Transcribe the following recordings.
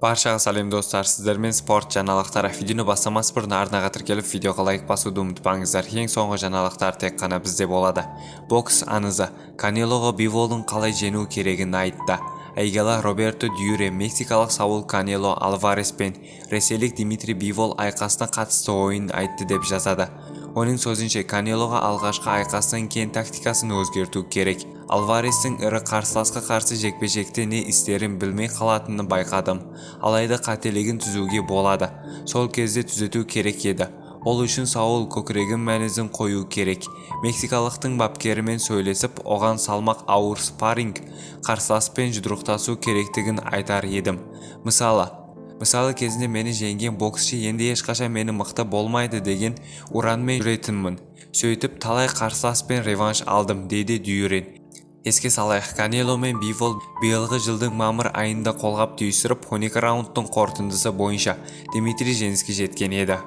Barchaga salom do'stlar, sizlar men sport жаңалыктар videoni басамас burun arnaga tirkelib videoga like basууду unutpаңыздар. Ең соңғы жаңалыктар тек қана bizde болады. Бокс аңызы Канелого Биволдун қалай жеңүү керегин айтты. Әйгілі Роберто Дюре мексикалық Саул Канело Алварес пен ресейлік Дмитрий Бивол айқасына қатысты ойын айтты деп жазады. Оның сөзінше Канелоға алғашқы айқастан кейін тактикасын өзгерту керек. Алварестің ірі қарсыласқа қарсы жекпе-жекте не істерін білмей қалатынын байқадым. Алайда қателігін түзуге болады. Сол кезде түзету керек еді. Ол үшін Саул көкірегін мәнізін қою керек. Мексикалықтың бапкерімен сөйлесіп, оған салмақ ауыр спарринг қарсыласпен жұдырықтасу керектігін айтар едім. Мысалы кезінде мені жеңген боксшы енді ешқашан мені мықты болмайды деген уранмен жүретінмін. Сөйтіп талай қарсыласпен реванш алдым, дейді Дюрен. Еске салайық, Канело мен Бивол биылғы жылдың мамыр айында қолғап түйістіріп 12 раундтың қорытындысы бойынша Дмитрий жеңіске жеткен еді.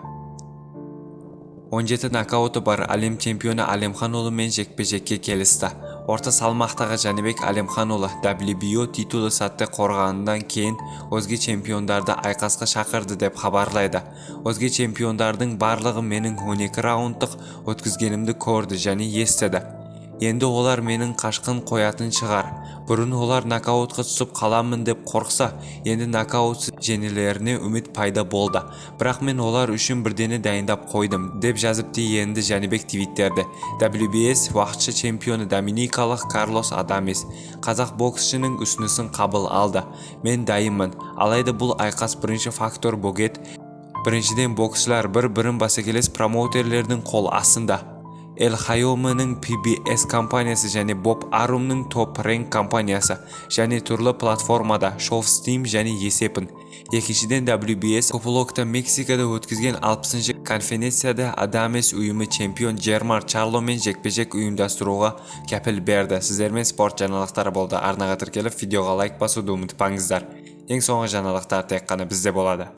17 нокауты бар әлем чемпионы Алимханұлы мен жекпе-жекке келісті. Орта салмақтағы Жанибек Алимханұлы WBO титулы сәтті қорғағаннан кейін өзге чемпиондарды айқасқа шақырды деп хабарлайды. Өзге чемпиондардың барлығы менің 12 раундтық өткізгенімді көрді және естіді. Енді олар менің қашқын қоятын шығар. Бұрын олар нокаутқа түсіп қаламын деп қорқса, енді нокаут жеңілеріне үміт пайда болды. Бірақ мен олар үшін бірдені дайындап қойдым, деп жазыпты енді Жанибек твиттерде. WBS уақытша чемпионы доминикалық Карлос Адамес қазақ боксшының ұсынысын қабыл алды. Мен дайынмын. Алайда бұл айқас бірінші фактор бөгет. Біріншіден боксшылар бір-бірін бәсекелес промоутерлердің қол астында. Эл Хайомының PBS компаниясы және Боб Арумның Top Rank компаниясы және түрлі платформада Showstream және есепін. Екіншіден WBS Купологта Мексикада өткізген 60-шы конференцияда Адамес ұйымы чемпион Джермар Чарломен жекпе-жек ұйымдастыруға кепіл берді. Сіздермен спорт жаңалықтары болды. Арнаға тіркеліп видеоға лайк басуды ұмытпаңыздар. Ең соңғы жаңалықтар тек қана бізде болады.